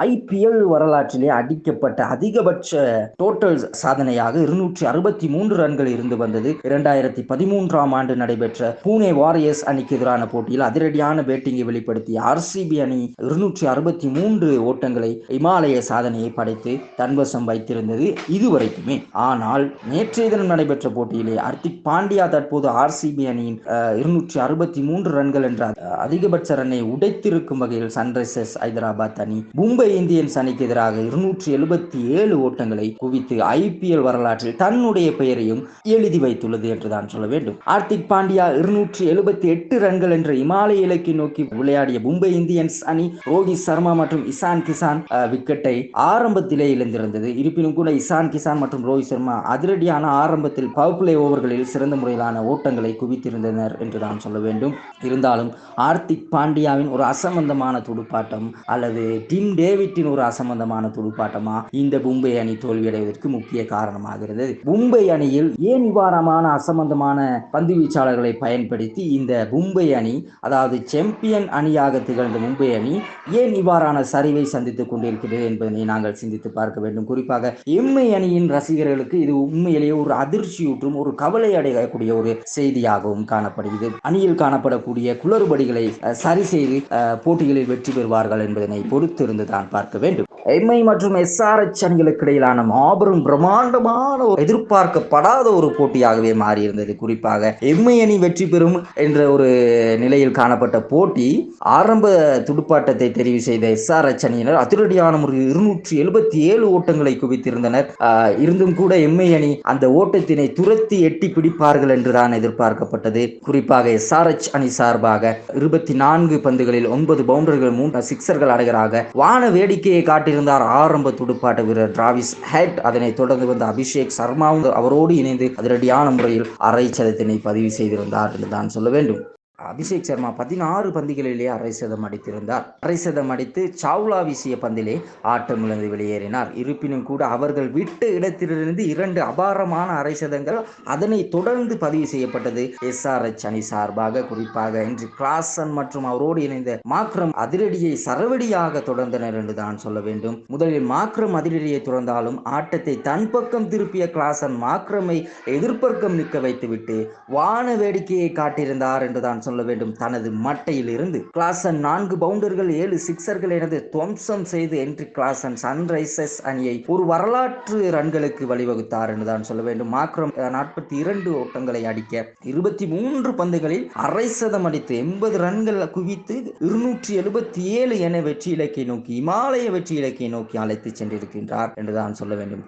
IPL வரலாற்றிலே அடிக்கப்பட்ட அதிகபட்ச டோட்டல் சாதனையாக 263 ரன்கள் இருந்து வந்தது. 2013ஆம் ஆண்டு நடைபெற்ற பூனே வாரியர்ஸ் அணிக்கு எதிரான போட்டியில் அதிரடியான பேட்டிங்கை வெளிப்படுத்திய ஆர்சிபி அணி 263 ஓட்டங்களை இமாலய சாதனையை படைத்து தன்வசம் வைத்திருந்தது இதுவரைக்குமே. ஆனால் நேற்றைய தினம் நடைபெற்ற போட்டியிலே ஹர்திக் பாண்டியா தற்போது ஆர்சிபி அணியின் 263 ரன்கள் என்ற அதிகபட்ச ரன்னை உடைத்திருக்கும் வகையில் சன்ரைசர்ஸ் ஹைதராபாத் அணி மும்பை இந்தியன்ஸ் அணிக்கு எதிராக 277 ஓட்டங்களை குவித்து ஐபிஎல் வரலாற்றில் தன்னுடைய பெயரையும் எழுதி வைத்துள்ளது என்றுதான் சொல்ல வேண்டும். ஹார்திக் பாண்டியா 278 ரன்கள் என்ற இமாலய இலக்கை நோக்கி விளையாடிய மும்பை இந்தியன்ஸ் அணி ரோஹித் சர்மா மற்றும் இசான் கிசான் விக்கெட்டை ஆரம்பத்திலே இழந்திருந்தது. இருப்பினும் கூட இசான் கிசான் மற்றும் ரோஹித் சர்மா அதிரடியான ஆரம்பத்தில் பவர் பிளே ஓவர்களில் சிறந்த முறையிலான ஓட்டங்களை குவித்திருந்தனர் என்றுதான் சொல்ல வேண்டும். இருந்தாலும் ஹார்திக் பாண்டியாவின் ஒரு அசம்பந்தமான துடுப்பாட்டம் அல்லது டிம் டேவிட்டின் ஒரு அசம்பந்தமான துடுப்பாட்டமா இந்த மும்பை அணி தோல்வியடைவதற்கு முக்கிய காரணமாக இருந்தது. மும்பை அணியில் ஏன் இவ்வாறான அசம்பந்தமான பந்து வீச்சாளர்களை பயன்படுத்தி இந்த மும்பை அணி, அதாவது சாம்பியன் அணியாக திகழ்ந்த மும்பை அணி ஏன் இவ்வாறான சரிவை சந்தித்துக் கொண்டிருக்கிறது என்பதனை நாங்கள் சிந்தித்து பார்க்க வேண்டும். குறிப்பாக எம்ஐ அணியின் ரசிகர்களுக்கு இது உண்மையிலேயே ஒரு அதிர்ச்சியூற்றும் ஒரு கவலை அடையக்கூடிய ஒரு செய்தியாகவும் காணப்படுகிறது. அணியில் காணப்படக்கூடிய குளறுபடிகளை சரி செய்து போட்டிகளில் வெற்றி பெறுவார்கள் என்பதனை பொறுத்திருந்து தான் பார்க்க வேண்டும். எம்ஐ மற்றும் எஸ்ஆர்எச் அணிகளுக்கு இடையிலான மாபெரும் பிரம்மாண்டமான எதிர்பார்க்கப்படாத ஒரு போட்டியாகவே மாறியிருந்தது. குறிப்பாக எம்ஐ அணி வெற்றி பெறும் என்ற ஒரு நிலையில் காணப்பட்ட போட்டி ஆரம்ப துடுப்பாட்டத்தை தெரிவு செய்த எஸ்ஆர்எச் அணியினர் அதிரடியான ஒரு 277 ஓட்டங்களை குவித்திருந்தனர். இருந்தும் கூட எம்ஐ அணி அந்த ஓட்டத்தினை துரத்தி எட்டி பிடிப்பார்கள் என்றுதான் எதிர்பார்க்கப்பட்டது. குறிப்பாக எஸ்ஆர்எச் அணி சார்பாக 24 பந்துகளில் 9 பவுண்டர்கள் 3 சிக்சர்கள் அடைகராக வான வேடிக்கையை காட்டியிருந்தார் ஆரம்ப துடுப்பாட்ட வீரர் டிராவிஸ் ஹெட். அதனைத் தொடர்ந்து வந்த அபிஷேக் சர்மாவும் அவரோடு இணைந்து அதிரடியான முறையில் அரை சதத்தினை பதிவு செய்திருந்தார் என்று தான் சொல்ல வேண்டும். அபிஷேக் சர்மா 16 பந்துகளிலே அரை சதம் அடித்திருந்தார். அரை சதம் அடித்து சாவ்லா வீசிய பந்திலே ஆட்டமிழந்து வெளியேறினார். இருப்பினும் கூட அவர்கள் விட்ட இடத்திலிருந்து 2 அபாரமான அரை சதங்கள் அதனை தொடர்ந்து பதிவு செய்யப்பட்டது எஸ்ஆர்எச் அணி சார்பாக. குறிப்பாக இன்று கிளாசன் மற்றும் அவரோடு இணைந்த மாக்ரம் அதிரடியை சரவடியாக தொடர்ந்தனர் என்று தான் சொல்ல வேண்டும். முதலில் மாக்ரம் அதிரடியை துறந்தாலும் ஆட்டத்தை தன் பக்கம் திருப்பிய கிளாசன் மாக்ரமை எதிர்ப்பக்கம் நிற்க வைத்துவிட்டு வான வேடிக்கையை காட்டியிருந்தார் என்றுதான் சொல்ல வேண்டும். தனது மட்டையில் இருந்து கிளாசன் 4 பவுண்டர்கள் 7 சிக்சர்கள் எனது துவம்சம் செய்து என்று கிளாசன் சன்ரைசர்ஸ் அணியை ஒரு வரலாற்று ரன்களுக்கு வழிவகுத்தார் என்றுதான் சொல்ல வேண்டும். மாக்ரம் 42 ஓட்டங்களை அடிக்க 23 பந்துகளில் அரை சதம் அடித்து 80 ரன்கள் குவித்து 277 என வெற்றி இலக்கை நோக்கி இமாலய வெற்றி இலக்கை நோக்கி அழைத்து சென்றிருக்கின்றார் என்றுதான் சொல்ல வேண்டும்.